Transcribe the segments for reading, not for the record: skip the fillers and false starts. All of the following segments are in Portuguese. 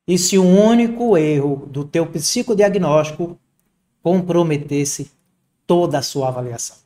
E se o único erro do teu psicodiagnóstico comprometesse toda a sua avaliação?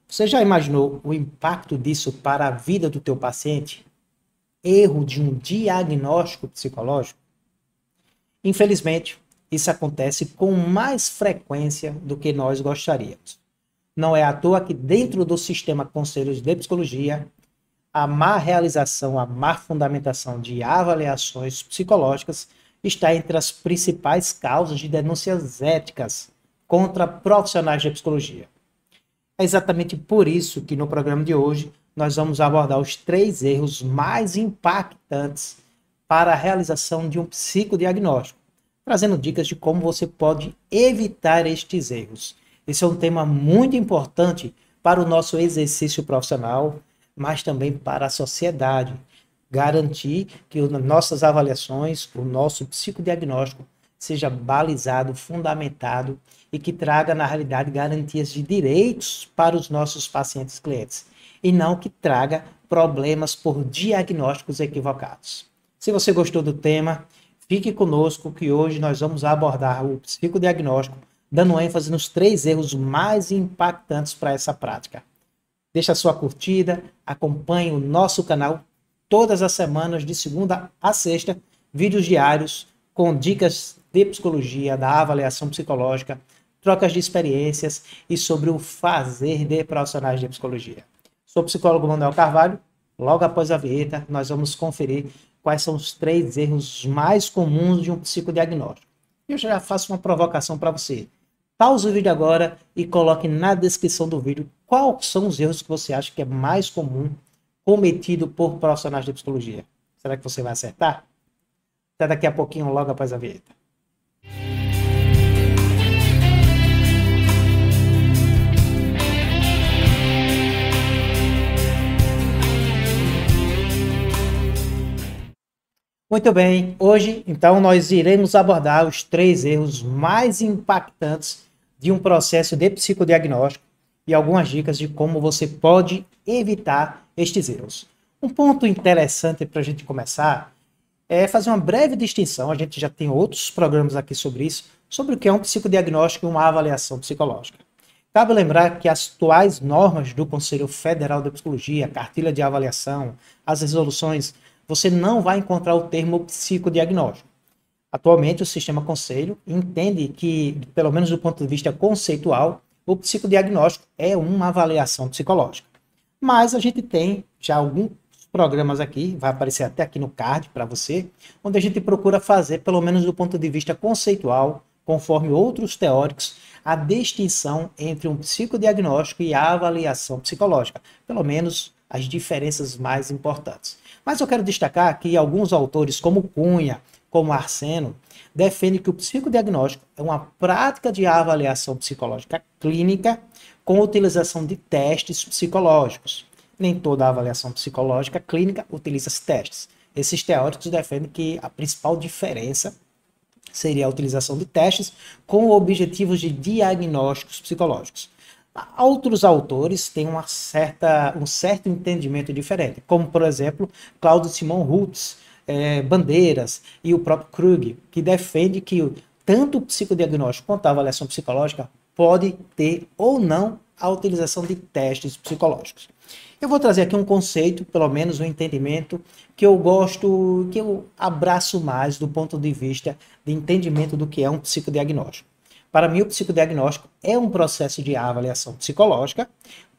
Você já imaginou o impacto disso para a vida do teu paciente? Erro de um diagnóstico psicológico? Infelizmente, isso acontece com mais frequência do que nós gostaríamos. Não é à toa que dentro do sistema Conselhos de Psicologia, a má realização, a má fundamentação de avaliações psicológicas está entre as principais causas de denúncias éticas contra profissionais de psicologia. É exatamente por isso que no programa de hoje nós vamos abordar os 3 erros mais impactantes para a realização de um psicodiagnóstico, trazendo dicas de como você pode evitar estes erros. Esse é um tema muito importante para o nosso exercício profissional, mas também para a sociedade. Garantir que nossas avaliações, o nosso psicodiagnóstico, seja balizado, fundamentado e que traga, na realidade, garantias de direitos para os nossos pacientes clientes e não que traga problemas por diagnósticos equivocados. Se você gostou do tema, fique conosco que hoje nós vamos abordar o psicodiagnóstico, dando ênfase nos 3 erros mais impactantes para essa prática. Deixe a sua curtida, acompanhe o nosso canal todas as semanas, de segunda a sexta, vídeos diários com dicas de psicologia, da avaliação psicológica, trocas de experiências e sobre o fazer de profissionais de psicologia. Sou o psicólogo Manuel Carvalho. Logo após a vinheta, nós vamos conferir quais são os 3 erros mais comuns de um psicodiagnóstico. Eu já faço uma provocação para você. Pause o vídeo agora e coloque na descrição do vídeo quais são os erros que você acha que é mais comum cometido por profissionais de psicologia. Será que você vai acertar? Até daqui a pouquinho, logo após a vinheta. Muito bem, hoje então nós iremos abordar os 3 erros mais impactantes de um processo de psicodiagnóstico e algumas dicas de como você pode evitar estes erros. Um ponto interessante para a gente começar é fazer uma breve distinção, a gente já tem outros programas aqui sobre isso, sobre o que é um psicodiagnóstico e uma avaliação psicológica. Cabe lembrar que as atuais normas do Conselho Federal de Psicologia, a cartilha de avaliação, as resoluções, você não vai encontrar o termo psicodiagnóstico. Atualmente, o sistema Conselho entende que, pelo menos do ponto de vista conceitual, o psicodiagnóstico é uma avaliação psicológica. Mas a gente tem já alguns programas aqui, vai aparecer até aqui no card para você, onde a gente procura fazer, pelo menos do ponto de vista conceitual, conforme outros teóricos, a distinção entre um psicodiagnóstico e a avaliação psicológica, pelo menos as diferenças mais importantes. Mas eu quero destacar que alguns autores, como Cunha, como Arseno, defendem que o psicodiagnóstico é uma prática de avaliação psicológica clínica com utilização de testes psicológicos. Nem toda avaliação psicológica clínica utiliza esses testes. Esses teóricos defendem que a principal diferença seria a utilização de testes com objetivos de diagnósticos psicológicos. Outros autores têm um certo entendimento diferente, como, por exemplo, Claudio Simon Rutz, Bandeiras e o próprio Krug, que defende que tanto o psicodiagnóstico quanto a avaliação psicológica pode ter ou não a utilização de testes psicológicos. Eu vou trazer aqui um conceito, pelo menos um entendimento, que eu gosto, que eu abraço mais do ponto de vista de entendimento do que é um psicodiagnóstico. Para mim, o psicodiagnóstico é um processo de avaliação psicológica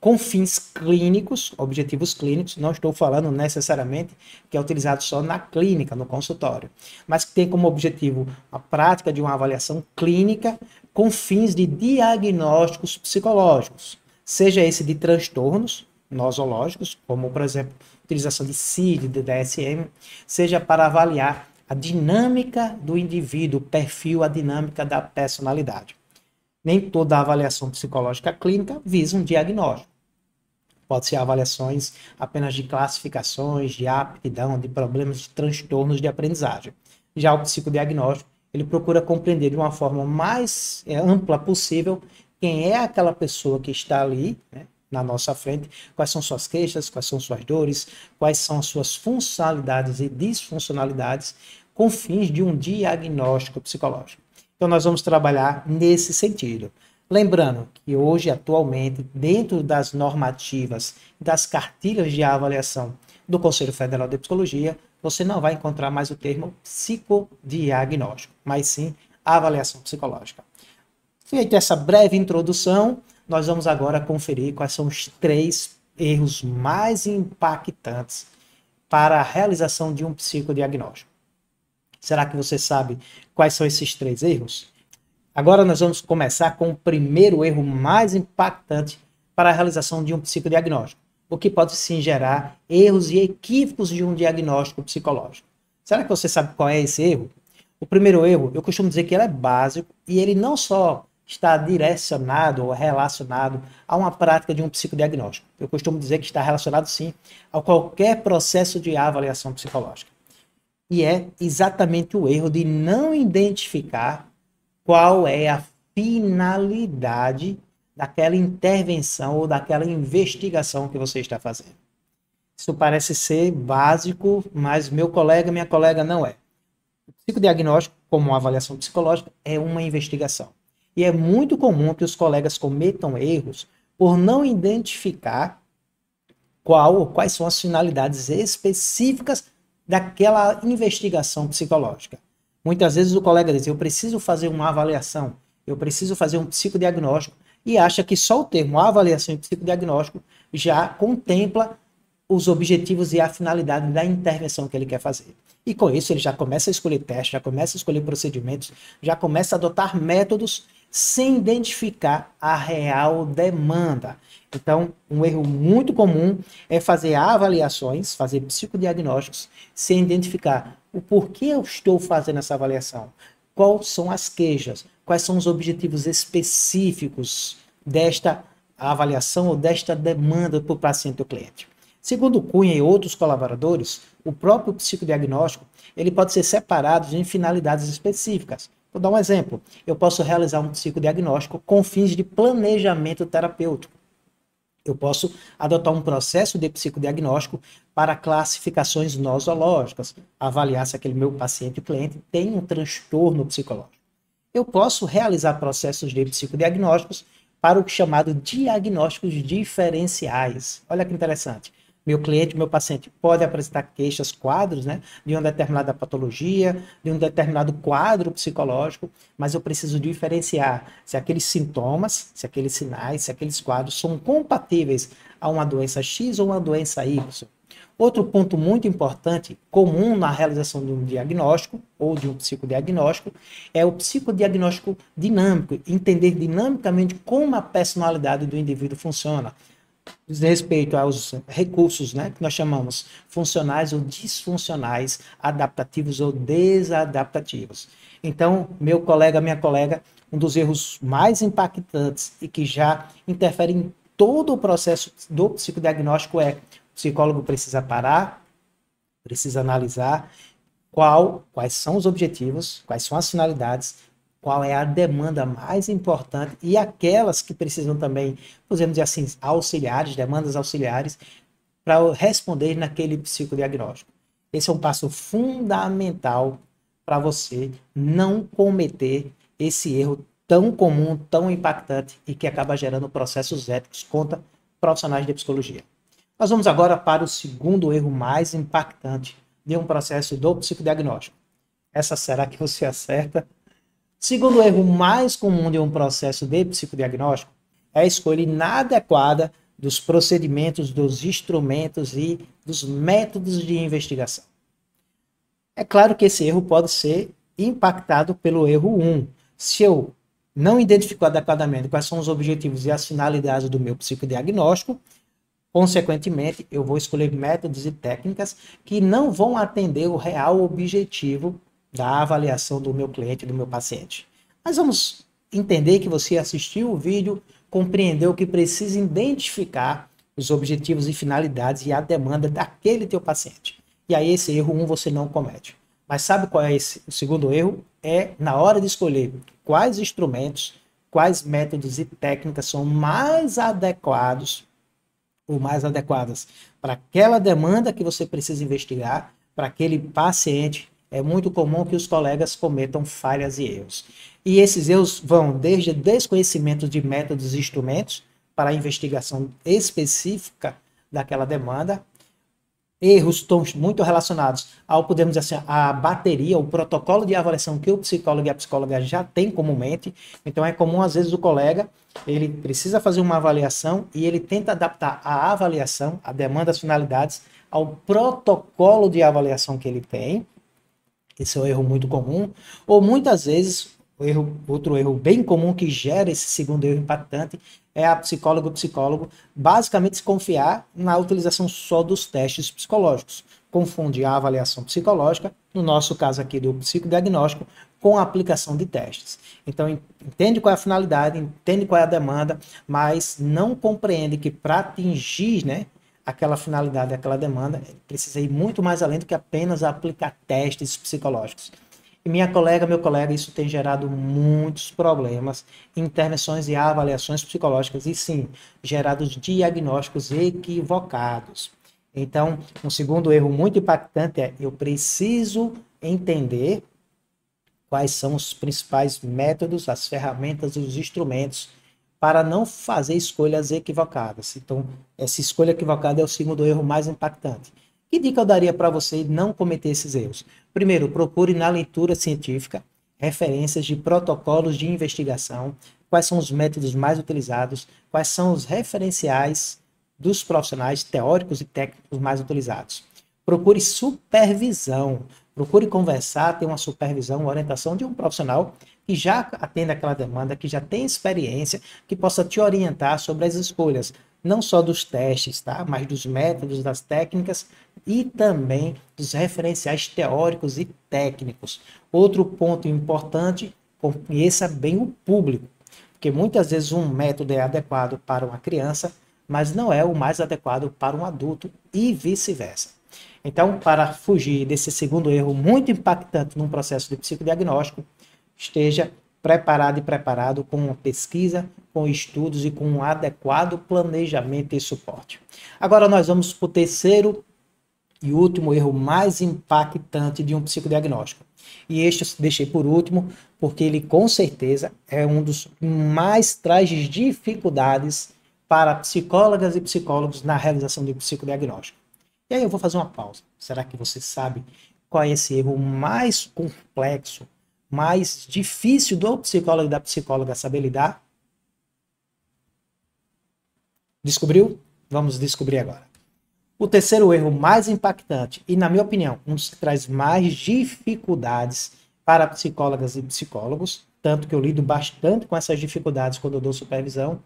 com fins clínicos, objetivos clínicos. Não estou falando necessariamente que é utilizado só na clínica, no consultório, mas que tem como objetivo a prática de uma avaliação clínica com fins de diagnósticos psicológicos, seja esse de transtornos nosológicos, como, por exemplo, utilização de CID, de DSM, seja para avaliar a dinâmica do indivíduo, o perfil, a dinâmica da personalidade. Nem toda avaliação psicológica clínica visa um diagnóstico. Pode ser avaliações apenas de classificações, de aptidão, de problemas, de transtornos de aprendizagem. Já o psicodiagnóstico, ele procura compreender de uma forma mais ampla possível quem é aquela pessoa que está ali, né, na nossa frente, quais são suas queixas, quais são suas dores, quais são as suas funcionalidades e disfuncionalidades, com fins de um diagnóstico psicológico. Então, nós vamos trabalhar nesse sentido. Lembrando que hoje, atualmente, dentro das normativas, das cartilhas de avaliação do Conselho Federal de Psicologia, você não vai encontrar mais o termo psicodiagnóstico, mas sim avaliação psicológica. Feita essa breve introdução, nós vamos agora conferir quais são os 3 erros mais impactantes para a realização de um psicodiagnóstico. Será que você sabe quais são esses 3 erros? Agora nós vamos começar com o primeiro erro mais impactante para a realização de um psicodiagnóstico, o que pode sim gerar erros e equívocos de um diagnóstico psicológico. Será que você sabe qual é esse erro? O primeiro erro, eu costumo dizer que ele é básico e ele não só está direcionado ou relacionado a uma prática de um psicodiagnóstico. Eu costumo dizer que está relacionado sim a qualquer processo de avaliação psicológica. E é exatamente o erro de não identificar qual é a finalidade daquela intervenção ou daquela investigação que você está fazendo. Isso parece ser básico, mas meu colega, minha colega, não é. O psicodiagnóstico, como uma avaliação psicológica, é uma investigação. E é muito comum que os colegas cometam erros por não identificar qual ou quais são as finalidades específicas daquela investigação psicológica. Muitas vezes o colega diz, eu preciso fazer uma avaliação, eu preciso fazer um psicodiagnóstico, e acha que só o termo avaliação e psicodiagnóstico já contempla os objetivos e a finalidade da intervenção que ele quer fazer. E com isso ele já começa a escolher testes, já começa a escolher procedimentos, já começa a adotar métodos sem identificar a real demanda. Então, um erro muito comum é fazer avaliações, fazer psicodiagnósticos, sem identificar o porquê eu estou fazendo essa avaliação, quais são as queixas, quais são os objetivos específicos desta avaliação ou desta demanda para o paciente ou cliente. Segundo Cunha e outros colaboradores, o próprio psicodiagnóstico ele pode ser separado em finalidades específicas. Vou dar um exemplo. Eu posso realizar um psicodiagnóstico com fins de planejamento terapêutico. Eu posso adotar um processo de psicodiagnóstico para classificações nosológicas, avaliar se aquele meu paciente ou cliente tem um transtorno psicológico. Eu posso realizar processos de psicodiagnósticos para o chamado diagnósticos diferenciais. Olha que interessante. Meu cliente, meu paciente pode apresentar queixas, quadros, né, de uma determinada patologia, de um determinado quadro psicológico, mas eu preciso diferenciar se aqueles sintomas, se aqueles sinais, se aqueles quadros são compatíveis a uma doença X ou uma doença Y. Outro ponto muito importante, comum na realização de um diagnóstico ou de um psicodiagnóstico, é o psicodiagnóstico dinâmico, entender dinamicamente como a personalidade do indivíduo funciona. Diz respeito aos recursos, né, que nós chamamos funcionais ou disfuncionais, adaptativos ou desadaptativos. Então, meu colega, minha colega, um dos erros mais impactantes e que já interfere em todo o processo do psicodiagnóstico é: o psicólogo precisa parar, precisa analisar quais são os objetivos, quais são as finalidades, qual é a demanda mais importante e aquelas que precisam também, podemos dizer assim, auxiliares, demandas auxiliares, para responder naquele psicodiagnóstico. Esse é um passo fundamental para você não cometer esse erro tão comum, tão impactante e que acaba gerando processos éticos contra profissionais de psicologia. Nós vamos agora para o segundo erro mais impactante de um processo do psicodiagnóstico. Essa será que você acerta? Segundo erro mais comum de um processo de psicodiagnóstico é a escolha inadequada dos procedimentos, dos instrumentos e dos métodos de investigação. É claro que esse erro pode ser impactado pelo erro 1. Se eu não identifico adequadamente quais são os objetivos e as finalidades do meu psicodiagnóstico, consequentemente, eu vou escolher métodos e técnicas que não vão atender o real objetivo da avaliação do meu cliente, do meu paciente. Mas vamos entender que você assistiu o vídeo, compreendeu que precisa identificar os objetivos e finalidades e a demanda daquele teu paciente. E aí esse erro 1 você não comete. Mas sabe qual é o segundo erro? É na hora de escolher quais instrumentos, quais métodos e técnicas são mais adequados ou mais adequadas para aquela demanda que você precisa investigar, para aquele paciente. é muito comum que os colegas cometam falhas e erros. E esses erros vão desde desconhecimento de métodos e instrumentos para a investigação específica daquela demanda, erros estão muito relacionados ao, podemos dizer assim, a bateria, o protocolo de avaliação que o psicólogo e a psicóloga já têm comumente. Então é comum, às vezes, o colega, ele precisa fazer uma avaliação e ele tenta adaptar a avaliação, a demanda, as finalidades, ao protocolo de avaliação que ele tem. Esse é um erro muito comum. Ou muitas vezes, outro erro bem comum que gera esse segundo erro impactante é a psicóloga ou psicólogo basicamente se confiar na utilização só dos testes psicológicos. Confunde a avaliação psicológica, no nosso caso aqui do psicodiagnóstico, com a aplicação de testes. Então, entende qual é a finalidade, entende qual é a demanda, mas não compreende que para atingir, né, aquela finalidade, aquela demanda, precisa ir muito mais além do que apenas aplicar testes psicológicos. E minha colega, meu colega, isso tem gerado muitos problemas, intervenções e avaliações psicológicas, e sim, gerado diagnósticos equivocados. Então, um segundo erro muito impactante é: eu preciso entender quais são os principais métodos, as ferramentas, os instrumentos, para não fazer escolhas equivocadas. Então, essa escolha equivocada é o segundo erro mais impactante. Que dica eu daria para você não cometer esses erros? Primeiro, procure na leitura científica referências de protocolos de investigação, quais são os métodos mais utilizados, quais são os referenciais dos profissionais teóricos e técnicos mais utilizados. Procure supervisão, procure conversar, ter uma supervisão, uma orientação de um profissional que já atenda aquela demanda, que já tem experiência, que possa te orientar sobre as escolhas, não só dos testes, tá? Mas dos métodos, das técnicas e também dos referenciais teóricos e técnicos. Outro ponto importante, conheça bem o público, porque muitas vezes um método é adequado para uma criança, mas não é o mais adequado para um adulto e vice-versa. Então, para fugir desse segundo erro muito impactante num processo de psicodiagnóstico, esteja preparado e preparado com uma pesquisa, com estudos e com um adequado planejamento e suporte. Agora nós vamos para o terceiro e último erro mais impactante de um psicodiagnóstico. E este eu deixei por último, porque ele com certeza é um dos mais traz dificuldades para psicólogas e psicólogos na realização de um psicodiagnóstico. E aí eu vou fazer uma pausa. Será que você sabe qual é esse erro mais complexo, mais difícil do psicólogo e da psicóloga saber lidar? Descobriu? Vamos descobrir agora. O terceiro erro mais impactante e, na minha opinião, um dos que traz mais dificuldades para psicólogas e psicólogos, tanto que eu lido bastante com essas dificuldades quando eu dou supervisão,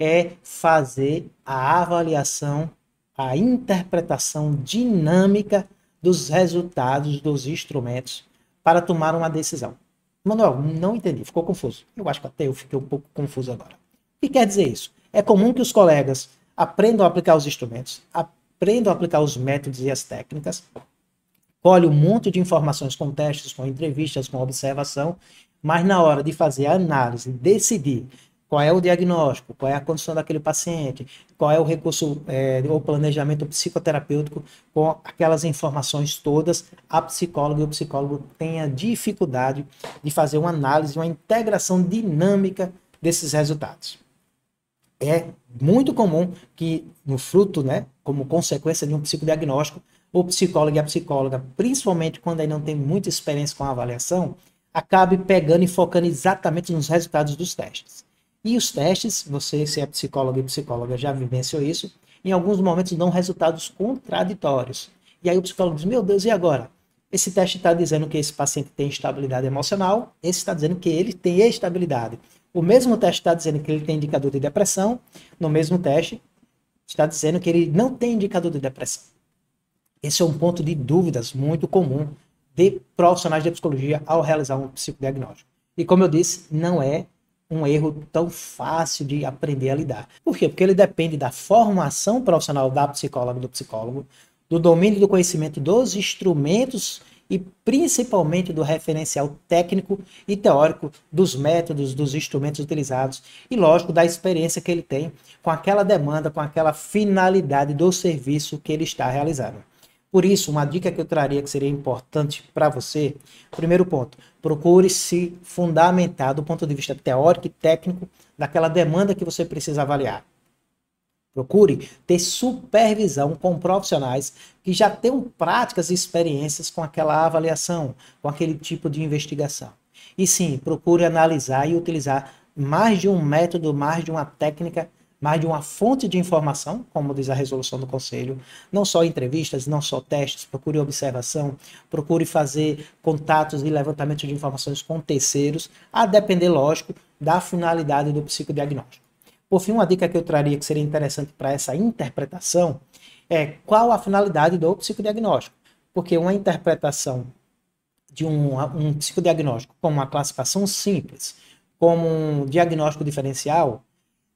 é fazer a avaliação, a interpretação dinâmica dos resultados dos instrumentos para tomar uma decisão. Manuel, não entendi, ficou confuso. Eu acho que até eu fiquei um pouco confuso agora. O que quer dizer isso? É comum que os colegas aprendam a aplicar os instrumentos, aprendam a aplicar os métodos e as técnicas, colhem um monte de informações com testes, com entrevistas, com observação, mas na hora de fazer a análise, decidir qual é o diagnóstico, qual é a condição daquele paciente, qual é o recurso ou planejamento psicoterapêutico, com aquelas informações todas, a psicóloga e o psicólogo têm a dificuldade de fazer uma análise, uma integração dinâmica desses resultados. É muito comum que, no fruto, né, como consequência de um psicodiagnóstico, o psicólogo e a psicóloga, principalmente quando aí não tem muita experiência com a avaliação, acabe pegando e focando exatamente nos resultados dos testes. E os testes, você, se é psicólogo e psicóloga, já vivenciou isso, em alguns momentos dão resultados contraditórios. E aí o psicólogo diz: meu Deus, e agora? Esse teste está dizendo que esse paciente tem estabilidade emocional, esse está dizendo que ele tem estabilidade. O mesmo teste está dizendo que ele tem indicador de depressão, no mesmo teste está dizendo que ele não tem indicador de depressão. Esse é um ponto de dúvidas muito comum de profissionais de psicologia ao realizar um psicodiagnóstico. E como eu disse, não é um erro tão fácil de aprender a lidar. Por quê? Porque ele depende da formação profissional da psicóloga e do psicólogo, do domínio do conhecimento dos instrumentos e principalmente do referencial técnico e teórico dos métodos, dos instrumentos utilizados e, lógico, da experiência que ele tem com aquela demanda, com aquela finalidade do serviço que ele está realizando. Por isso, uma dica que eu traria que seria importante para você, primeiro ponto, procure se fundamentar do ponto de vista teórico e técnico daquela demanda que você precisa avaliar. Procure ter supervisão com profissionais que já tenham práticas e experiências com aquela avaliação, com aquele tipo de investigação. E sim, procure analisar e utilizar mais de um método, mais de uma técnica, mais de uma fonte de informação, como diz a resolução do Conselho. Não só entrevistas, não só testes, procure observação, procure fazer contatos e levantamento de informações com terceiros, a depender, lógico, da finalidade do psicodiagnóstico. Por fim, uma dica que eu traria que seria interessante para essa interpretação é qual a finalidade do psicodiagnóstico. Porque uma interpretação de um psicodiagnóstico como uma classificação simples, como um diagnóstico diferencial,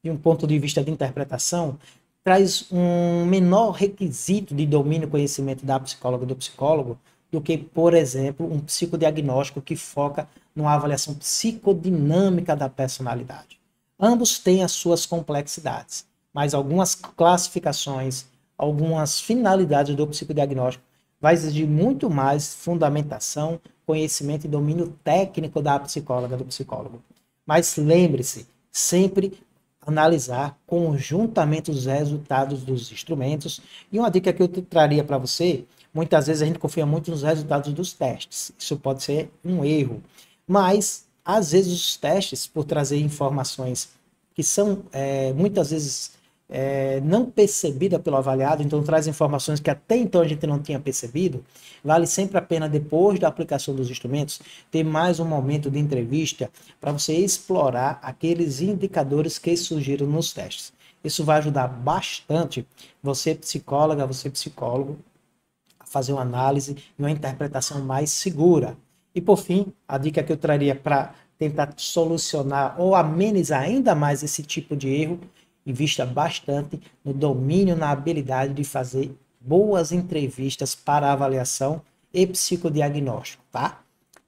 de um ponto de vista de interpretação, traz um menor requisito de domínio e conhecimento da psicóloga ou do psicólogo do que, por exemplo, um psicodiagnóstico que foca numa avaliação psicodinâmica da personalidade. Ambos têm as suas complexidades, mas algumas classificações, algumas finalidades do psicodiagnóstico vai exigir muito mais fundamentação, conhecimento e domínio técnico da psicóloga, do psicólogo. Mas lembre-se, sempre analisar conjuntamente os resultados dos instrumentos. E uma dica que eu traria para você, muitas vezes a gente confia muito nos resultados dos testes. Isso pode ser um erro, mas às vezes os testes, por trazer informações que são muitas vezes não percebida pelo avaliado, então traz informações que até então a gente não tinha percebido, vale sempre a pena, depois da aplicação dos instrumentos, ter mais um momento de entrevista para você explorar aqueles indicadores que surgiram nos testes. Isso vai ajudar bastante você, psicóloga, você, psicólogo, a fazer uma análise e uma interpretação mais segura. E por fim, a dica que eu traria para tentar solucionar ou amenizar ainda mais esse tipo de erro, invista bastante no domínio, na habilidade de fazer boas entrevistas para avaliação e psicodiagnóstico, tá?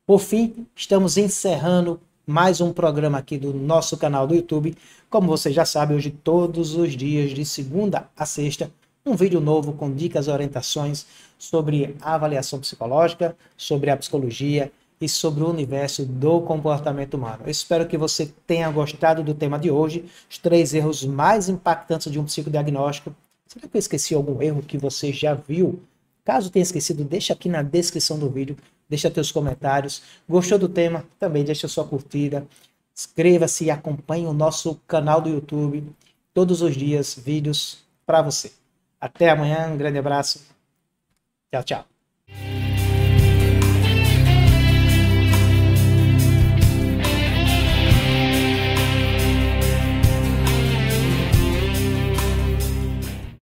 Por fim, estamos encerrando mais um programa aqui do nosso canal do YouTube. Como você já sabe, hoje todos os dias, de segunda a sexta, um vídeo novo com dicas e orientações sobre a avaliação psicológica, sobre a psicologia e sobre o universo do comportamento humano. Eu espero que você tenha gostado do tema de hoje, os 3 erros mais impactantes de um psicodiagnóstico. Será que eu esqueci algum erro que você já viu? Caso tenha esquecido, deixa aqui na descrição do vídeo, deixa teus comentários. Gostou do tema? Também deixa sua curtida. Inscreva-se e acompanhe o nosso canal do YouTube. Todos os dias, vídeos para você. Até amanhã, um grande abraço. Tchau, tchau.